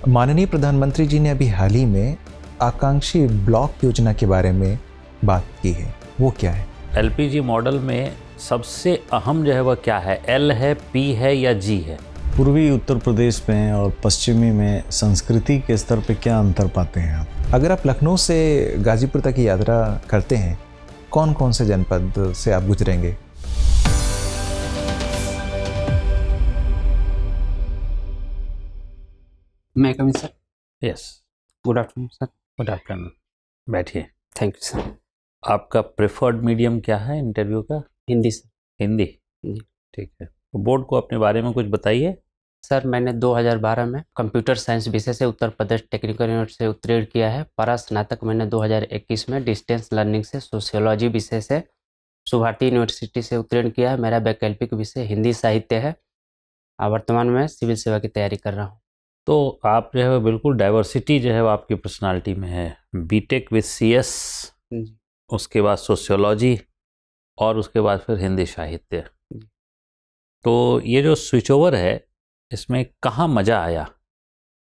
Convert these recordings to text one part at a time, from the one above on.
माननीय प्रधानमंत्री जी ने अभी हाल ही में आकांक्षी ब्लॉक योजना के बारे में बात की है, वो क्या है? एलपीजी मॉडल में सबसे अहम जो है वह क्या है? एल है, पी है या जी है? पूर्वी उत्तर प्रदेश में और पश्चिमी में संस्कृति के स्तर पे क्या अंतर पाते हैं आप? अगर आप लखनऊ से गाजीपुर तक की यात्रा करते हैं, कौन कौन से जनपद से आप गुजरेंगे? मैं coming sir. Yes, good afternoon sir. Good afternoon, बैठिए। Thank you sir. आपका प्रेफर्ड मीडियम क्या है इंटरव्यू का? हिंदी सर। हिंदी जी। ठीक है। तो बोर्ड को अपने बारे में कुछ बताइए। सर मैंने 2012 में कंप्यूटर साइंस विषय से उत्तर प्रदेश टेक्निकल यूनिवर्सिटी से उत्तीर्ण किया है। परा स्नातक मैंने 2021 में डिस्टेंस लर्निंग से सोशियोलॉजी विषय से सुभारती यूनिवर्सिटी से उत्तीर्ण किया है। मेरा वैकल्पिक विषय हिंदी साहित्य है और वर्तमान में सिविल सेवा की तैयारी कर रहा हूँ। तो आप जो है बिल्कुल डाइवर्सिटी जो है वो आपकी पर्सनालिटी में है। बीटेक विद सीएस, उसके बाद सोशियोलॉजी और उसके बाद फिर हिंदी साहित्य। तो ये जो स्विच ओवर है इसमें कहाँ मज़ा आया?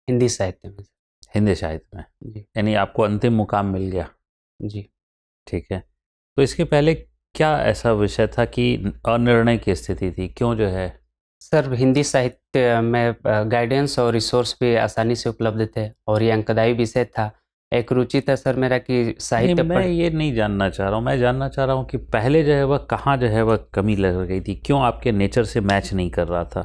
हिंदी साहित्य में। हिंदी साहित्य में, जी। यानी आपको अंतिम मुकाम मिल गया। जी ठीक है। तो इसके पहले क्या ऐसा विषय था कि अनिर्णय की स्थिति थी, क्यों जो है? सर हिंदी साहित्य में गाइडेंस और रिसोर्स भी आसानी से उपलब्ध थे और ये अंकदायी विषय था। एक रुचि था सर मेरा कि साहित्य मैं ये नहीं जानना चाह रहा हूँ, मैं जानना चाह रहा हूँ कि पहले जो है वह कहाँ जो है वह कमी लग गई थी, क्यों आपके नेचर से मैच नहीं कर रहा था?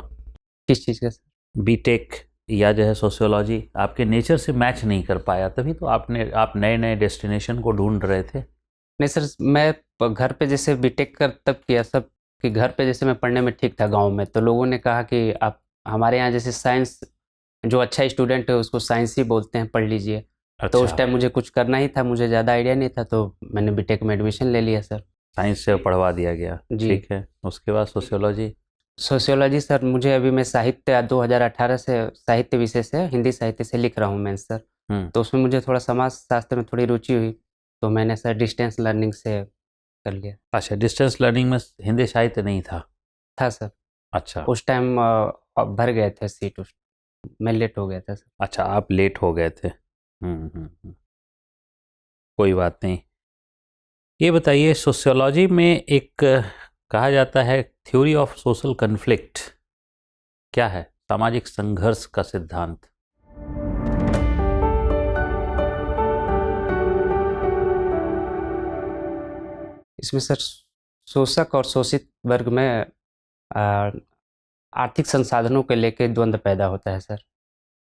किस चीज़ का सर? बीटेक या जो है सोशियोलॉजी आपके नेचर से मैच नहीं कर पाया, तभी तो आप नए नए डेस्टिनेशन को ढूंढ रहे थे। नहीं सर, मैं घर पे जैसे बीटेक कर तब किया सब कि घर पे जैसे मैं पढ़ने में ठीक था गांव में, तो लोगों ने कहा कि आप हमारे यहाँ जैसे साइंस जो अच्छा स्टूडेंट है उसको साइंस ही बोलते हैं, पढ़ लीजिए। अच्छा। तो उस टाइम मुझे कुछ करना ही था, मुझे ज़्यादा आइडिया नहीं था, तो मैंने बीटेक में एडमिशन ले लिया सर। साइंस से पढ़वा दिया गया। जी। ठीक है। उसके बाद सोशियोलॉजी? सोशियोलॉजी सर मुझे अभी मैं साहित्य 2018 से साहित्य विषय से हिंदी साहित्य से लिख रहा हूँ मैं सर। तो उसमें मुझे थोड़ा समाज शास्त्र में थोड़ी रुचि हुई, तो मैंने सर डिस्टेंस लर्निंग से कर लिया। अच्छा, डिस्टेंस लर्निंग में हिंदी साहित्य नहीं था सर। अच्छा। उस टाइम भर गए थे सीट, मैं लेट हो गया था सर। अच्छा, आप लेट हो गए थे। कोई बात नहीं। ये बताइए, सोशियोलॉजी में एक कहा जाता है थ्योरी ऑफ सोशल कन्फ्लिक्ट, क्या है? सामाजिक संघर्ष का सिद्धांत। इसमें सर शोषक और शोषित वर्ग में आर्थिक संसाधनों को लेकर द्वंद्व पैदा होता है सर।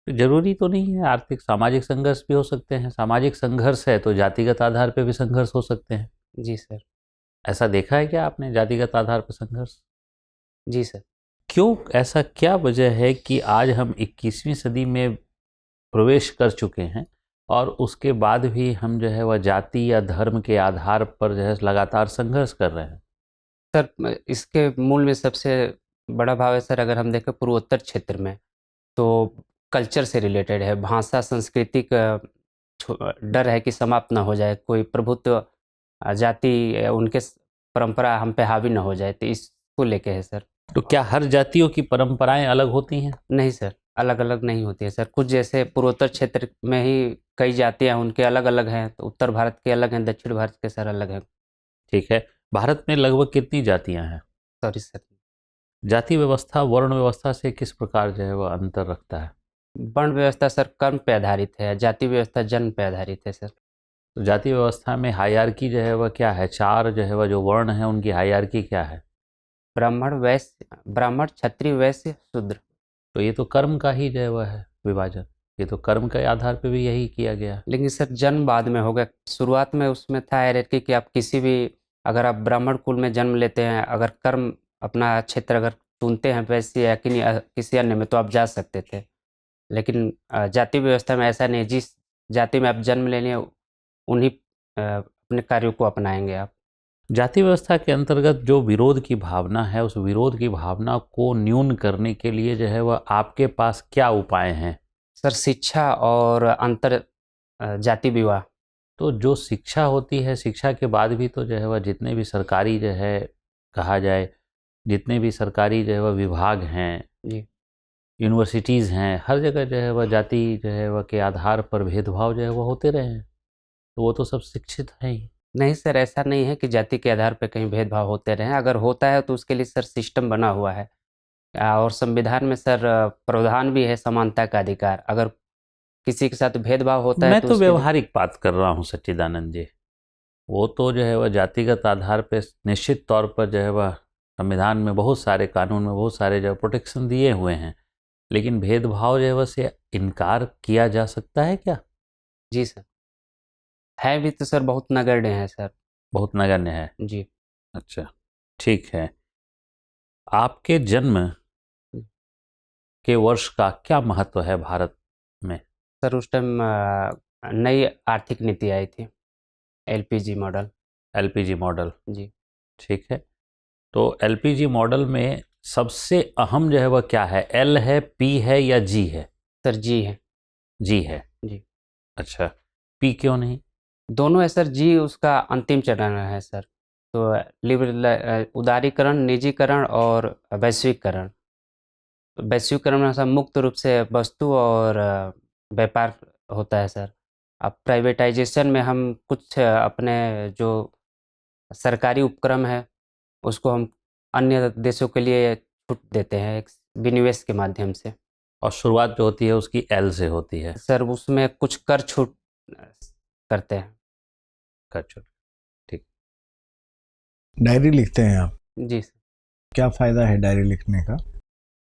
जरूरी तो नहीं है, आर्थिक सामाजिक संघर्ष भी हो सकते हैं। सामाजिक संघर्ष है तो जातिगत आधार पे भी संघर्ष हो सकते हैं। जी सर। ऐसा देखा है क्या आपने, जातिगत आधार पर संघर्ष? जी सर। क्यों, ऐसा क्या वजह है कि आज हम 21वीं सदी में प्रवेश कर चुके हैं और उसके बाद भी हम जो है वह जाति या धर्म के आधार पर जो है लगातार संघर्ष कर रहे हैं? सर इसके मूल में सबसे बड़ा भाव है सर, अगर हम देखें पूर्वोत्तर क्षेत्र में तो कल्चर से रिलेटेड है, भाषा संस्कृति का डर है कि समाप्त ना हो जाए, कोई प्रभुत्व जाति उनके परंपरा हम पे हावी ना हो जाए, तो इसको लेके है सर। तो क्या हर जातियों की परंपराएं अलग होती हैं? नहीं सर, अलग अलग नहीं होती है सर। कुछ जैसे पूर्वोत्तर क्षेत्र में ही कई जातियां उनके अलग अलग हैं, तो उत्तर भारत के अलग हैं, दक्षिण भारत के सर अलग हैं। ठीक है। भारत में लगभग कितनी जातियां हैं? Sorry sir. जाति व्यवस्था वर्ण व्यवस्था से किस प्रकार जो है वह अंतर रखता है? वर्ण व्यवस्था सर कर्म पे आधारित है, जाति व्यवस्था जन्म पे आधारित है सर। तो जाति व्यवस्था में हायरार्की जो है वह क्या है? चार जो है वह जो वर्ण है उनकी हायरार्की क्या है? ब्राह्मण क्षत्रिय वैश्य शूद्र। तो ये तो कर्म का ही जो है वह है विभाजन, ये तो कर्म के आधार पे भी यही किया गया। लेकिन सर जन्म बाद में होगा, शुरुआत में उसमें था हायरार्की कि आप किसी भी, अगर आप ब्राह्मण कुल में जन्म लेते हैं, अगर कर्म अपना क्षेत्र अगर चुनते हैं वैसे या किसी अन्य में, तो आप जा सकते थे। लेकिन जाति व्यवस्था में ऐसा नहीं, जिस जाति में आप जन्म लेने उन्हीं अपने कार्यों को अपनाएंगे आप। जाति व्यवस्था के अंतर्गत जो विरोध की भावना है, उस विरोध की भावना को न्यून करने के लिए जो है वह आपके पास क्या उपाय हैं? सर शिक्षा और अंतर जाति विवाह। तो जो शिक्षा होती है, शिक्षा के बाद भी तो जो है वह जितने भी सरकारी जो है कहा जाए, जितने भी सरकारी जो है वह विभाग हैं, जी। यूनिवर्सिटीज़ हैं, हर जगह जो है वह जाति जो है वह के आधार पर भेदभाव जो है वह होते रहे हैं, तो वो तो सब शिक्षित हैं ही। नहीं सर, ऐसा नहीं है कि जाति के आधार पर कहीं भेदभाव होते रहे। अगर होता है तो उसके लिए सर सिस्टम बना हुआ है, और संविधान में सर प्रावधान भी है समानता का अधिकार। अगर किसी के साथ भेदभाव होता है मैं तो तो उसके लिए- व्यवहारिक बात कर रहा हूँ सच्चिदानंद जी। वो तो जो है वह जातिगत आधार पे निश्चित तौर पर जो है वह संविधान में बहुत सारे कानून में बहुत सारे जो है प्रोटेक्शन दिए हुए हैं, लेकिन भेदभाव जो है वह से इनकार किया जा सकता है क्या? जी सर, है भी तो सर, बहुत नगण्य है सर। बहुत नगण्य है। जी। अच्छा, ठीक है। आपके जन्म के वर्ष का क्या महत्व है भारत में? सर उस टाइम नई आर्थिक नीति आई थी, एलपीजी मॉडल। एलपीजी मॉडल, जी। ठीक है। तो एलपीजी मॉडल में सबसे अहम जो है वह क्या है? एल है, पी है या जी है? सर जी है। जी है। जी। अच्छा, पी क्यों नहीं? दोनों है सर। जी उसका अंतिम चरण है सर। तो उदारीकरण, निजीकरण और वैश्वीकरण। वैश्वीकरण में सर मुक्त रूप से वस्तु और व्यापार होता है सर। अब प्राइवेटाइजेशन में हम कुछ अपने जो सरकारी उपक्रम है उसको हम अन्य देशों के लिए छूट देते हैं एक विनिवेश के माध्यम से। और शुरुआत जो होती है उसकी एल से होती है। सर उसमें कुछ कर छूट करते हैं। कर छूट, ठीक। डायरी लिखते हैं आप, जी सर। क्या फ़ायदा है डायरी लिखने का?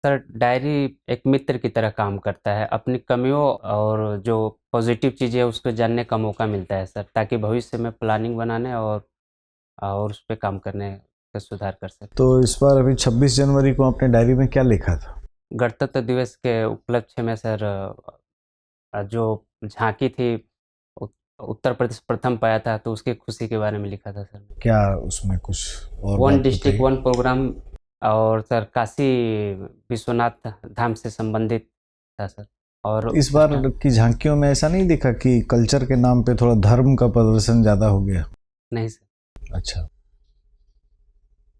सर डायरी एक मित्र की तरह काम करता है। अपनी कमियों और जो पॉजिटिव चीज़ें हैं उसको जानने का मौका मिलता है सर, ताकि भविष्य में प्लानिंग बनाने और उस पे काम करने का सुधार कर सकें। तो इस बार अभी 26 जनवरी को आपने डायरी में क्या लिखा था? गणतंत्र दिवस के उपलक्ष्य में सर जो झांकी थी, उत्तर प्रदेश प्रथम पाया था, तो उसकी खुशी के बारे में लिखा था सर। क्या उसमें कुछ और वन बात डिस्ट्रिक्ट बताइए? वन प्रोग्राम, और सर काशी विश्वनाथ धाम से संबंधित था सर। और इस बार की झांकियों में ऐसा नहीं दिखा कि कल्चर के नाम पे थोड़ा धर्म का प्रदर्शन ज़्यादा हो गया? नहीं सर। अच्छा,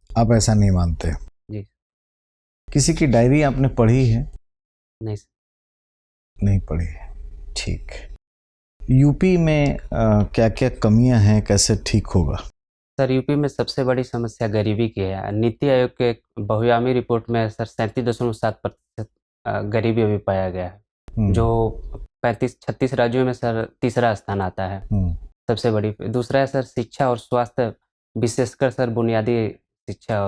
आप ऐसा नहीं मानते? जी। किसी की डायरी आपने पढ़ी है? नहीं सर। नहीं पढ़ी है, ठीक। यूपी में क्या क्या कमियां हैं, कैसे ठीक होगा? सर यूपी में सबसे बड़ी समस्या गरीबी की है। नीति आयोग के एक बहुआयामी रिपोर्ट में सर 37.7% गरीबी अभी पाया गया है, जो 35-36 राज्यों में सर तीसरा स्थान आता है। सबसे बड़ी। दूसरा है सर शिक्षा और स्वास्थ्य, विशेषकर सर बुनियादी शिक्षा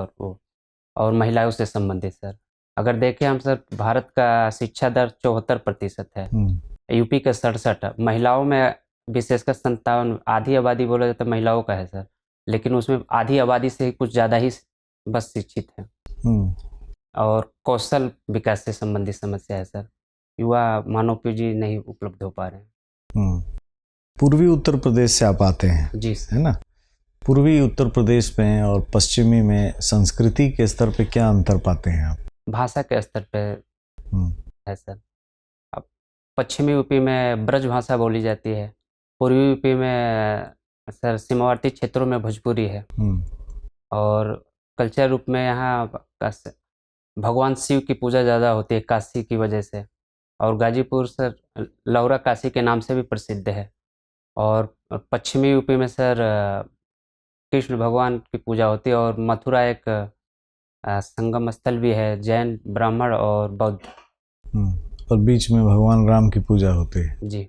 और महिलाओं से संबंधित सर। अगर देखें हम सर, भारत का शिक्षा दर 74% है, यूपी का 67। महिलाओं में विशेषकर 57, आधी आबादी बोला जाता है महिलाओं का है सर, लेकिन उसमें आधी आबादी से कुछ ज़्यादा ही बस शिक्षित है। और कौशल विकास से संबंधित समस्या है सर, युवा मानव पूंजी नहीं उपलब्ध हो पा रहे हैं। पूर्वी उत्तर प्रदेश से आप आते हैं? जी सर। है ना? पूर्वी उत्तर प्रदेश में और पश्चिमी में संस्कृति के स्तर पे क्या अंतर पाते हैं आप? भाषा के स्तर पे है सर। अब पश्चिमी यूपी में ब्रज भाषा बोली जाती है, पूर्वी यूपी में सर सीमावर्ती क्षेत्रों में भोजपुरी है, और कल्चर रूप में यहाँ भगवान शिव की पूजा ज़्यादा होती है काशी की वजह से। और गाजीपुर सर लौरा काशी के नाम से भी प्रसिद्ध है। और पश्चिमी यूपी में सर कृष्ण भगवान की पूजा होती है, और मथुरा एक संगम स्थल भी है, जैन, ब्राह्मण और बौद्ध। और बीच में भगवान राम की पूजा होती है। जी।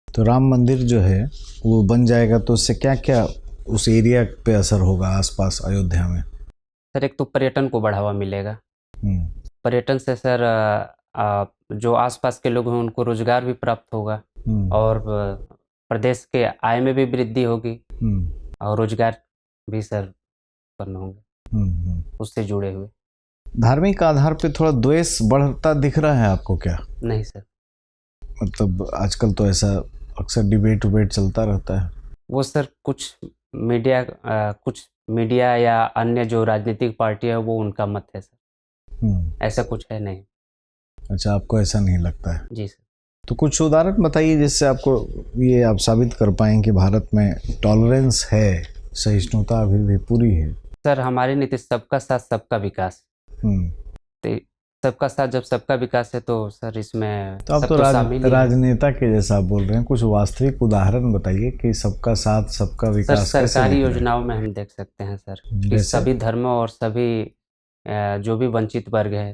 तो राम मंदिर जो है वो बन जाएगा तो उससे क्या क्या उस एरिया पे असर होगा आसपास अयोध्या में? सर एक तो पर्यटन को बढ़ावा मिलेगा। पर्यटन से सर जो आसपास के लोग हैं उनको रोजगार भी प्राप्त होगा, और प्रदेश के आय में भी वृद्धि होगी, और रोजगार भी सर उत्पन्न होंगे उससे जुड़े हुए। धार्मिक आधार पे थोड़ा द्वेष बढ़ता दिख रहा है आपको क्या? नहीं सर। मतलब आजकल तो ऐसा अक्सर डिबेट उबेट चलता रहता है। वो सर कुछ मीडिया या अन्य जो राजनीतिक पार्टी है वो उनका मत है सर, ऐसा कुछ है नहीं। अच्छा, आपको ऐसा नहीं लगता है? जी सर। तो कुछ उदाहरण बताइए जिससे आपको ये आप साबित कर पाएं कि भारत में टॉलरेंस है, सहिष्णुता अभी भी पूरी है। सर हमारी नीति सबका साथ सबका विकास। तो सबका साथ जब सबका विकास है तो सर इसमें तो आप सब तो शामिल ही है। राजनेता के जैसा आप बोल रहे हैं, कुछ वास्तविक उदाहरण बताइए कि सबका साथ सबका सर विकास कैसे सरकारी दिख रहा है? योजनाओं में हम देख सकते हैं सर कि जैसे? सभी धर्मों और सभी जो भी वंचित वर्ग है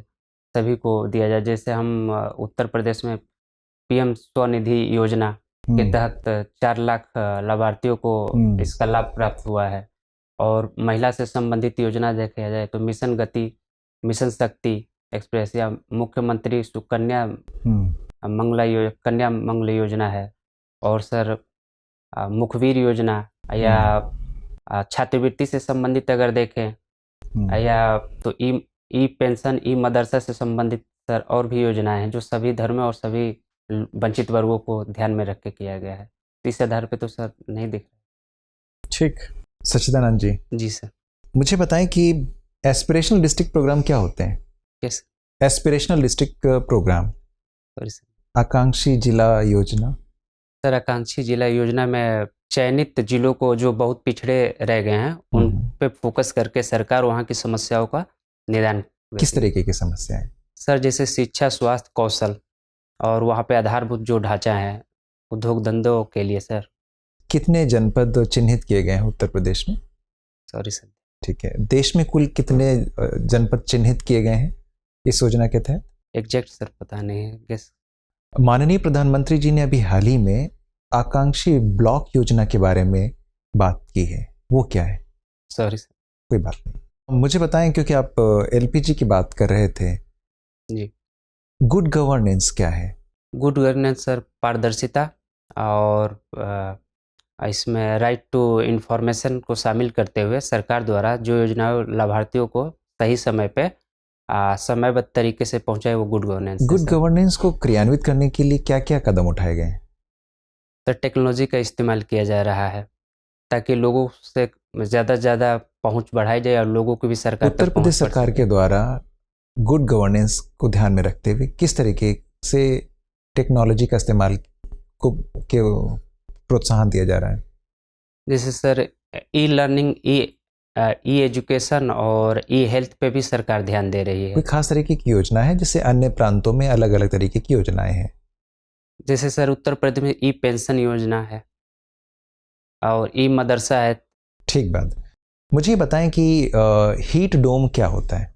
सभी को दिया जाए। जैसे हम उत्तर प्रदेश में पीएम स्वनिधि योजना के हम्म, तहत 4 लाख लाभार्थियों को इसका लाभ प्राप्त हुआ है। और महिला से संबंधित योजना देखा जाए तो मिशन गति, मिशन शक्ति एक्सप्रेस या मुख्यमंत्री सुकन्या कन्या मंगल योजना है। और सर मुखबिर योजना या छात्रवृत्ति से संबंधित अगर देखें या तो ई पेंशन, ई मदरसा से संबंधित सर और भी योजनाएं हैं जो सभी धर्म और सभी वंचित वर्गों को ध्यान में रख के किया गया है। इस आधार पे तो सर नहीं दिख रहा। ठीक। सच्चिदानंद जी, जी सर। मुझे बताएं कि एस्पिरेशनल डिस्ट्रिक्ट प्रोग्राम क्या होते हैं? Yes aspirational district program, sorry sir. आकांक्षी जिला योजना। सर आकांक्षी जिला योजना में चयनित जिलों को जो बहुत पिछड़े रह गए हैं उन पे फोकस करके सरकार वहाँ की समस्याओं का निदान। किस तरीके की समस्याएं? सर जैसे शिक्षा, स्वास्थ्य, कौशल और वहाँ पे आधारभूत जो ढांचा है उद्योग धंधों के लिए सर। कितने जनपद चिन्हित किए गए हैं उत्तर प्रदेश में? Sorry sir. ठीक है। देश में कुल कितने जनपद चिन्हित किए गए हैं इस योजना के तहत? एग्जैक्ट सर पता नहीं है, गेस। माननीय प्रधानमंत्री जी ने अभी हाल ही में आकांक्षी ब्लॉक योजना के बारे में बात की है, वो क्या है? Sorry sir. कोई बात नहीं, मुझे बताएं, क्योंकि आप एलपीजी की बात कर रहे थे। जी। गुड गवर्नेंस क्या है? गुड गवर्नेंस सर पारदर्शिता और इसमें राइट टू इंफॉर्मेशन को शामिल करते हुए सरकार द्वारा जो योजनाएं लाभार्थियों को सही समय पे समयबद्ध तरीके से पहुंचाए वो गुड गवर्नेंस। गुड गवर्नेंस को क्रियान्वित करने के लिए क्या क्या कदम उठाए गए हैं? तो टेक्नोलॉजी का इस्तेमाल किया जा रहा है ताकि लोगों से ज़्यादा से ज़्यादा पहुंच बढ़ाई जाए और लोगों को भी सरकार उत्तर प्रदेश सरकार के द्वारा गुड गवर्नेंस को ध्यान में रखते हुए किस तरीके से टेक्नोलॉजी का इस्तेमाल को प्रोत्साहन दिया जा रहा है? जैसे सर ई लर्निंग, ई एजुकेशन और ई हेल्थ पे भी सरकार ध्यान दे रही है। कोई खास तरीके की योजना है जैसे अन्य प्रांतों में अलग अलग तरीके की योजनाएं हैं? जैसे सर उत्तर प्रदेश में ई पेंशन योजना है और ई मदरसा है। ठीक बात। मुझे बताएं कि हीट डोम क्या होता है?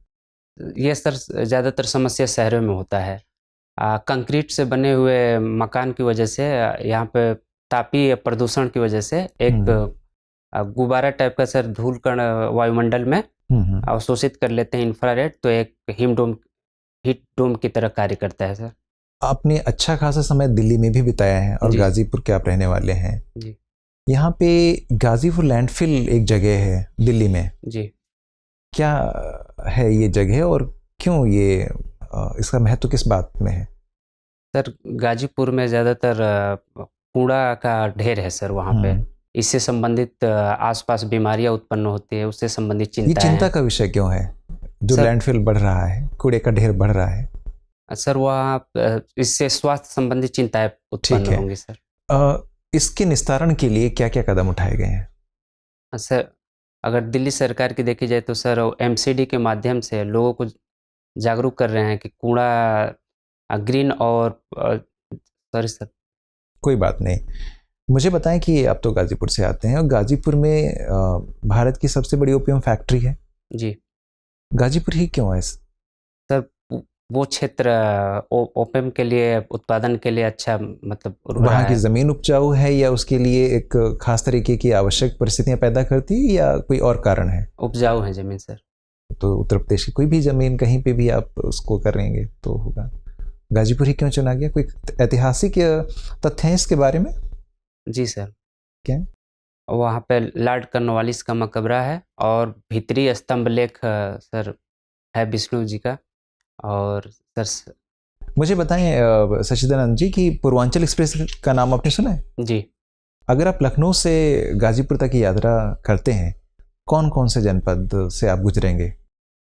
ये सर ज़्यादातर समस्या शहरों में होता है। कंक्रीट से बने हुए मकान की वजह से यहाँ पे तापीय प्रदूषण की वजह से एक गुब्बारा टाइप का सर धूल कण वायुमंडल में अवशोषित कर लेते हैं इंफ्रारेड, तो एक हीट डोम की तरह कार्य करता है सर। आपने अच्छा खासा समय दिल्ली में भी बिताया है और गाजीपुर के आप रहने वाले हैं जी। यहाँ पे गाजीपुर लैंडफिल एक जगह है दिल्ली में जी। क्या है ये जगह और क्यों ये इसका महत्व किस बात में है? सर गाजीपुर में ज़्यादातर कूड़ा का ढेर है सर वहाँ पे। इससे संबंधित आसपास बीमारियां उत्पन्न होती है, उससे संबंधित चिंता। ये चिंता का विषय क्यों है जो लैंडफिल बढ़ रहा है, कूड़े का ढेर बढ़ रहा है? सर वहाँ इससे स्वास्थ्य संबंधी चिंताएं उत्पन्न होंगी सर। इसके निस्तारण के लिए क्या क्या कदम उठाए गए हैं? सर अगर दिल्ली सरकार की देखी जाए तो सर एमसीडी के माध्यम से लोगों को जागरूक कर रहे हैं कि कूड़ा ग्रीन और सॉरी सर। कोई बात नहीं, मुझे बताएं कि आप तो गाजीपुर से आते हैं और गाजीपुर में भारत की सबसे बड़ी ओपियम फैक्ट्री है। जी। गाजीपुर ही क्यों है? सर वो क्षेत्र ओपियम के लिए उत्पादन के लिए अच्छा मतलब वहाँ की ज़मीन उपजाऊ है या उसके लिए एक खास तरीके की आवश्यक परिस्थितियाँ पैदा करती है या कोई और कारण है? उपजाऊ है ज़मीन सर। तो उत्तर प्रदेश की कोई भी ज़मीन कहीं पे भी आप उसको करेंगे तो होगा। गाजीपुर ही क्यों चुना गया? कोई ऐतिहासिक तथ्य हैं इसके बारे में? जी सर। क्या? वहाँ पे लॉर्ड कॉर्नवालिस का मकबरा है और भीतरी स्तंभ लेख सर है विष्णु जी का। और सर मुझे बताएं सच्चिदानंद जी कि पूर्वांचल एक्सप्रेस का नाम आपने सुना है? जी। अगर आप लखनऊ से गाजीपुर तक की यात्रा करते हैं, कौन कौन से जनपद से आप गुजरेंगे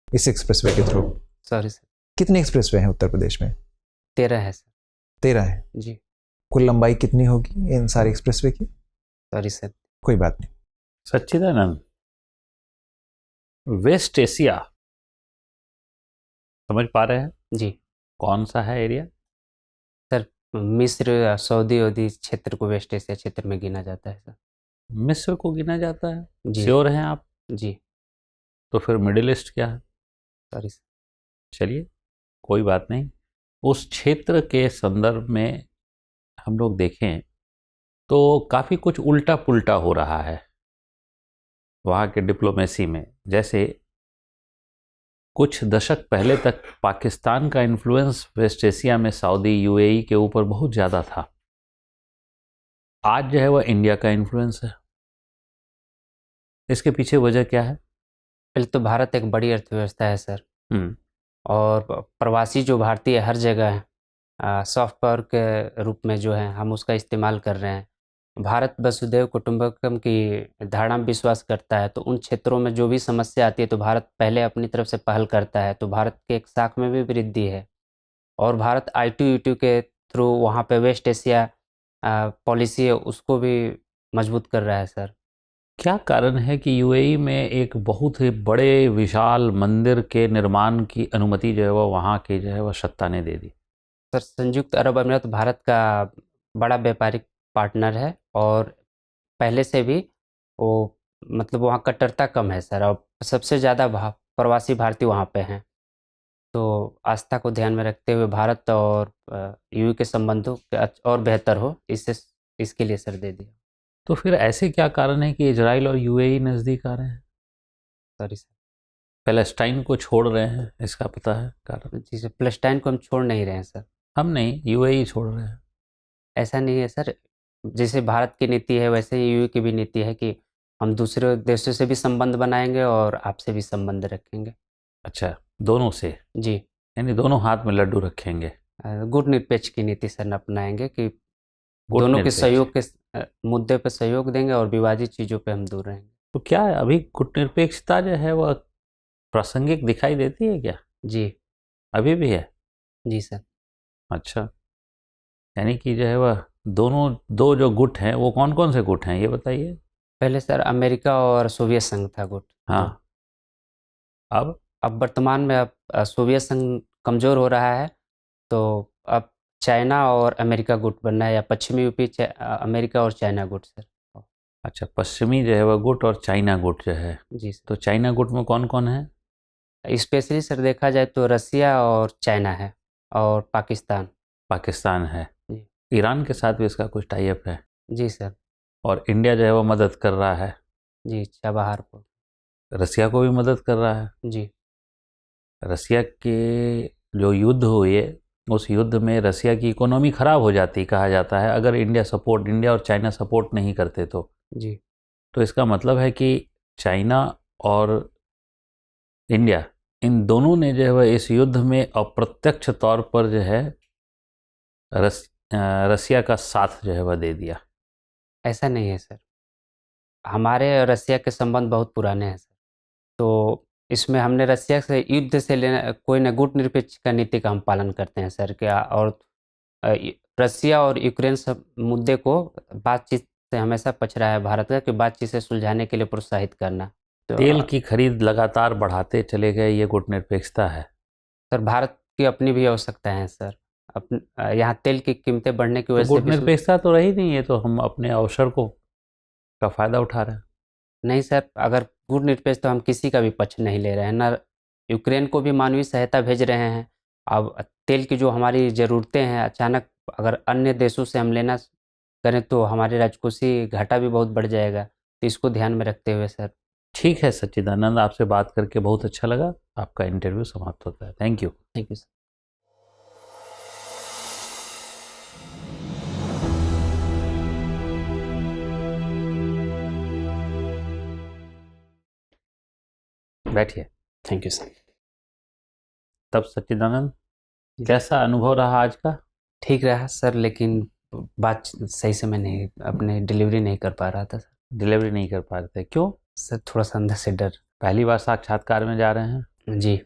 इस एक्सप्रेसवे के थ्रू? Sorry sir. कितने एक्सप्रेसवे हैं उत्तर प्रदेश में? 13 है सर। 13 है जी। कुल लंबाई कितनी होगी इन सारे एक्सप्रेसवे की? Sorry sir. कोई बात नहीं। सच्चिदानंद, वेस्ट एशिया समझ पा रहे हैं? जी कौन सा है एरिया? सर, मिस्र, सऊदी वऊदी क्षेत्र को वेस्ट एशिया क्षेत्र में गिना जाता है सर। मिस्र को गिना जाता है? जी श्योर हैं आप? जी तो फिर मिडिल ईस्ट क्या है? Sorry sir. चलिए, कोई बात नहीं। उस क्षेत्र के संदर्भ में हम लोग देखें तो काफ़ी कुछ उल्टा पुल्टा हो रहा है वहाँ के डिप्लोमेसी में। जैसे कुछ दशक पहले तक पाकिस्तान का इन्फ्लुएंस वेस्ट एशिया में सऊदी, यूएई के ऊपर बहुत ज़्यादा था। आज जो है वह इंडिया का इन्फ्लुएंस है। इसके पीछे वजह क्या है? पहले तो भारत एक बड़ी अर्थव्यवस्था है सर, हम्म, और प्रवासी जो भारतीय हर जगह हैं, सॉफ्ट पावर के रूप में जो है हम उसका इस्तेमाल कर रहे हैं। भारत वसुधैव कुटुंबकम की धारणा में विश्वास करता है, तो उन क्षेत्रों में जो भी समस्या आती है तो भारत पहले अपनी तरफ से पहल करता है, तो भारत के एक साख में भी वृद्धि है। और भारत ITU के थ्रू वहाँ पे वेस्ट एशिया पॉलिसी है उसको भी मजबूत कर रहा है सर। क्या कारण है कि यूएई में एक बहुत ही बड़े विशाल मंदिर के निर्माण की अनुमति जो है वह वहाँ की जो है वह सत्ता ने दे दी? सर, संयुक्त अरब अमीरात भारत का बड़ा व्यापारिक पार्टनर है, और पहले से भी वो मतलब वहाँ कट्टरता कम है सर, और सबसे ज़्यादा प्रवासी भारतीय वहाँ पे हैं। तो आस्था को ध्यान में रखते हुए भारत और EU के संबंधों के और बेहतर हो, इसके लिए सर दे दिया। तो फिर ऐसे क्या कारण है कि इजराइल और यूएई नज़दीक आ रहे हैं? Sorry sir. पैलेस्टाइन को छोड़ रहे हैं, इसका पता है कारण? जी सर, प्लेस्टाइन को हम छोड़ नहीं रहे हैं सर। हम नहीं, यूएई छोड़ रहे हैं। ऐसा नहीं है सर, जैसे भारत की नीति है वैसे ही EU की भी नीति है कि हम दूसरे देशों से भी संबंध बनाएंगे और आपसे भी संबंध रखेंगे। अच्छा, दोनों से, जी, यानी दोनों हाथ में लड्डू रखेंगे। गुटनिरपेक्ष की नीति सर अपनाएंगे कि गुट दोनों के निरपेक्ष। सहयोग के मुद्दे पर सहयोग देंगे और विवादित चीज़ों पे हम दूर रहेंगे। तो क्या है, अभी गुटनिरपेक्षता जो है वह प्रासंगिक दिखाई देती है क्या? जी अभी भी है? जी सर। अच्छा, यानी कि जो है वह दोनों, दो जो गुट हैं वो कौन कौन से गुट हैं ये बताइए। पहले सर अमेरिका और सोवियत संघ था गुट। हाँ, अब वर्तमान में अब सोवियत संघ कमज़ोर हो रहा है, तो अब चाइना और अमेरिका गुट बनना है, या पश्चिमी यूपी अमेरिका और चाइना गुट सर। अच्छा, पश्चिमी जो है वह गुट और चाइना गुट जो है, जी सर। तो चाइना गुट में कौन कौन है? स्पेशली सर देखा जाए तो रसिया और चाइना है, और पाकिस्तान। पाकिस्तान है। जी। ईरान के साथ भी इसका कुछ टाई अप है, जी सर। और इंडिया जो है वो मदद कर रहा है। जी, चाबहार को। रसिया को भी मदद कर रहा है। जी रसिया के जो युद्ध हुए उस युद्ध में रसिया की इकोनॉमी ख़राब हो जाती कहा जाता है, अगर इंडिया और चाइना सपोर्ट नहीं करते तो। जी तो इसका मतलब है कि चाइना और इंडिया, इन दोनों ने जो है वह इस युद्ध में अप्रत्यक्ष तौर पर जो है रसिया का साथ जो है वह दे दिया। ऐसा नहीं है सर, हमारे और रसिया के संबंध बहुत पुराने हैं सर। तो इसमें हमने रसिया से युद्ध से लेना, कोई न गुटनिरपेक्ष का नीति का हम पालन करते हैं सर क्या। और रसिया और यूक्रेन सब मुद्दे को बातचीत से हमेशा पछ रहा है भारत का, कि बातचीत से सुलझाने के लिए प्रोत्साहित करना। तो तेल की खरीद लगातार बढ़ाते चले गए, ये गुटनिरपेक्षता है। सर, भारत की अपनी भी आवश्यकताएं हैं सर। यहाँ तेल की कीमतें बढ़ने की तो वजह से गुटनिरपेक्षता तो रही नहीं, ये तो हम अपने अवसर को का फायदा उठा रहे हैं। नहीं सर, अगर गुटनिरपेक्ष तो हम किसी का भी पक्ष नहीं ले रहे हैं ना। यूक्रेन को भी मानवीय सहायता भेज रहे हैं। अब तेल की जो हमारी ज़रूरतें हैं, अचानक अगर अन्य देशों से हम लेना करें तो हमारे राजकोषीय घाटा भी बहुत बढ़ जाएगा, तो इसको ध्यान में रखते हुए सर। ठीक है सच्चिदानंद, आपसे बात करके बहुत अच्छा लगा। आपका इंटरव्यू समाप्त होता है। Thank you. Thank you sir. बैठिए। Thank you sir. तब सच्चिदानंद, जी। कैसा अनुभव रहा आज का? ठीक रहा सर, लेकिन बात सही से मैं नहीं अपने डिलीवरी नहीं कर पा रहा था सर। डिलीवरी नहीं कर पा रहे थे, क्यों? सर, थोड़ा सा अंदर से डर। पहली बार साक्षात्कार में जा रहे हैं, जी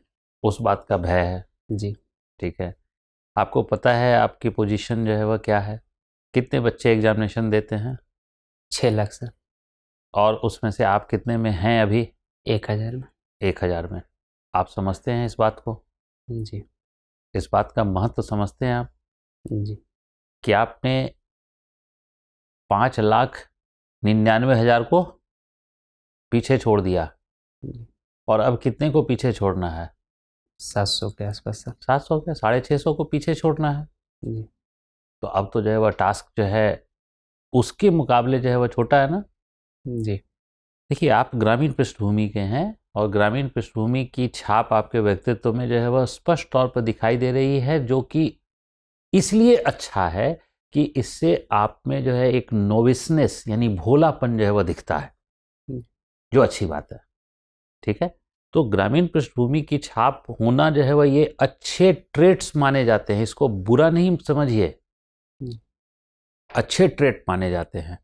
उस बात का भय है। जी। ठीक है, आपको पता है आपकी पोजीशन जो है वह क्या है? कितने बच्चे एग्जामिनेशन देते हैं? 6 लाख सर। और उसमें से आप कितने में हैं अभी? 1000 में। 1000 में। आप समझते हैं इस बात को? जी इस बात का महत्व समझते हैं आप जी कि आपने 5,99,000 को पीछे छोड़ दिया जी। और अब कितने को पीछे छोड़ना है? 700 के आसपास सर। 700 क्या 650 को पीछे छोड़ना है। जी तो अब तो जो है वह टास्क जो है उसके मुकाबले जो है वह छोटा है ना। जी देखिए, आप ग्रामीण पृष्ठभूमि के हैं और ग्रामीण पृष्ठभूमि की छाप आपके व्यक्तित्व में जो है वह स्पष्ट तौर पर दिखाई दे रही है, जो कि इसलिए अच्छा है कि इससे आप में जो है एक नोविसनेस यानी भोलापन जो है वह दिखता है, जो अच्छी बात है। ठीक है, तो ग्रामीण पृष्ठभूमि की छाप होना जो है वह ये अच्छे ट्रेट्स माने जाते हैं, इसको बुरा नहीं समझिए, अच्छे ट्रेट माने जाते हैं।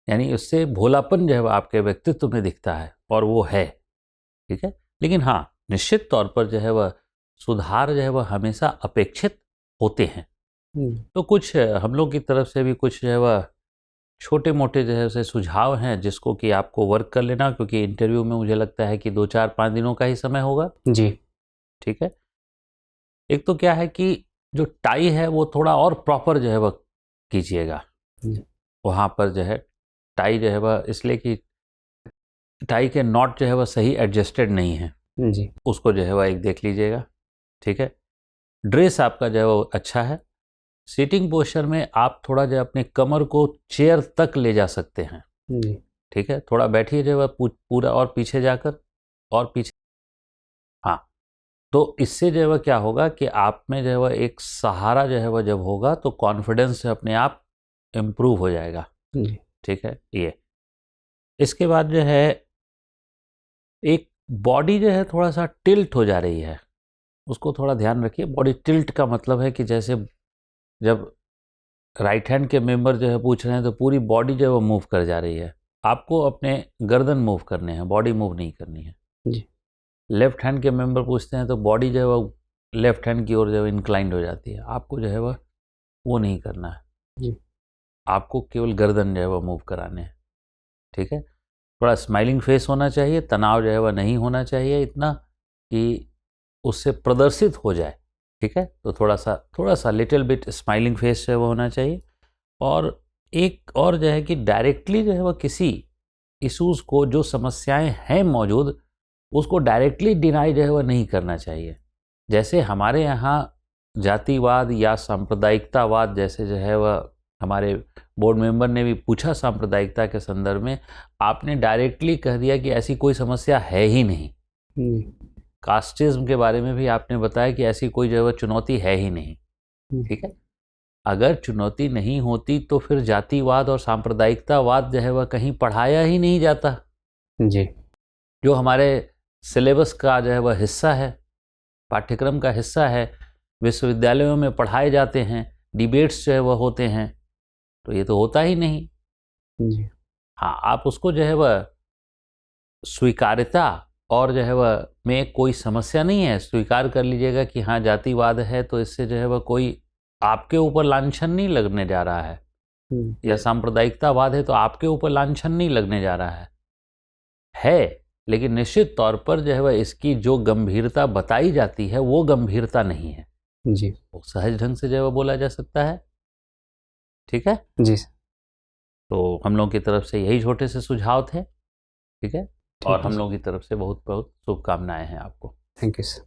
यानी उससे भोलापन जो है वह आपके व्यक्तित्व में दिखता है और वो है। ठीक है, लेकिन हाँ, निश्चित तौर पर जो है वह सुधार जो है वह हमेशा अपेक्षित होते हैं। तो कुछ हम लोग की तरफ से भी कुछ जो है वह छोटे मोटे जो है उसे सुझाव हैं जिसको कि आपको वर्क कर लेना, क्योंकि इंटरव्यू में मुझे लगता है कि 2-4-5 दिनों का ही समय होगा। जी ठीक है, एक तो क्या है कि जो टाई है वो थोड़ा और प्रॉपर जो है वह कीजिएगा। वहाँ पर जो है टाई जो है वह इसलिए कि टाई के नॉट जो है वह सही एडजस्टेड नहीं है, जी उसको जो है वह एक देख लीजिएगा। ठीक है, ड्रेस आपका जो है वो अच्छा है। सीटिंग पोस्चर में आप थोड़ा जो है अपने कमर को चेयर तक ले जा सकते हैं। जी ठीक है, थोड़ा बैठिए जो है वह पूरा और पीछे जाकर और पीछे। हाँ, तो इससे जो है वह क्या होगा कि आप में जो है वह एक सहारा जो है वह जब होगा तो कॉन्फिडेंस अपने आप इम्प्रूव हो जाएगा। जी ठीक है, ये इसके बाद जो है एक बॉडी जो है थोड़ा सा टिल्ट हो जा रही है, उसको थोड़ा ध्यान रखिए। बॉडी टिल्ट का मतलब है कि जैसे जब राइट हैंड के मेंबर जो है पूछ रहे हैं तो पूरी बॉडी जो है वो मूव कर जा रही है। आपको अपने गर्दन मूव करने हैं, बॉडी मूव नहीं करनी है। जी लेफ्ट हैंड के मेंबर पूछते हैं तो बॉडी जो है वो लेफ्ट हैंड की ओर जो है इंक्लाइंड हो जाती है। आपको जो है वो नहीं करना है। जी आपको केवल गर्दन जो है वो मूव कराने हैं। ठीक है, थोड़ा स्माइलिंग फेस होना चाहिए, तनाव जो है वह नहीं होना चाहिए इतना कि उससे प्रदर्शित हो जाए। ठीक है, तो थोड़ा सा लिटिल बिट स्माइलिंग फेस जो है वो होना चाहिए। और एक और जो है कि डायरेक्टली जो है वह किसी इश्यूज़ को, जो समस्याएं हैं मौजूद, उसको डायरेक्टली डिनाई जो है वह नहीं करना चाहिए। जैसे हमारे यहाँ जातिवाद या सांप्रदायिकतावाद जैसे जो है वह हमारे बोर्ड मेंबर ने भी पूछा सांप्रदायिकता के संदर्भ में, आपने डायरेक्टली कह दिया कि ऐसी कोई समस्या है ही नहीं। कास्टिज्म के बारे में भी आपने बताया कि ऐसी कोई जो है वह चुनौती है ही नहीं। ठीक है, अगर चुनौती नहीं होती तो फिर जातिवाद और सांप्रदायिकतावाद जो है वह कहीं पढ़ाया ही नहीं जाता, जी जो हमारे सिलेबस का जो है वह हिस्सा है, पाठ्यक्रम का हिस्सा है, विश्वविद्यालयों में पढ़ाए जाते हैं, डिबेट्स जो है वह होते हैं। तो ये तो होता ही नहीं। जी हाँ, आप उसको जो है वह स्वीकार्यता और जो है वह में कोई समस्या नहीं है, स्वीकार कर लीजिएगा कि हाँ जातिवाद है, तो इससे जो है वह कोई आपके ऊपर लांछन नहीं लगने जा रहा है, या सांप्रदायिकतावाद है तो आपके ऊपर लांछन नहीं लगने जा रहा है। लेकिन निश्चित तौर पर जो है वह इसकी जो गंभीरता बताई जाती है वो गंभीरता नहीं है। जी वो सहज ढंग से जो है वह बोला जा सकता है। ठीक है, जी तो हम लोगों की तरफ से यही छोटे से सुझाव थे। ठीक है, और हम लोगों की तरफ से बहुत बहुत शुभकामनाएं हैं आपको। Thank you sir.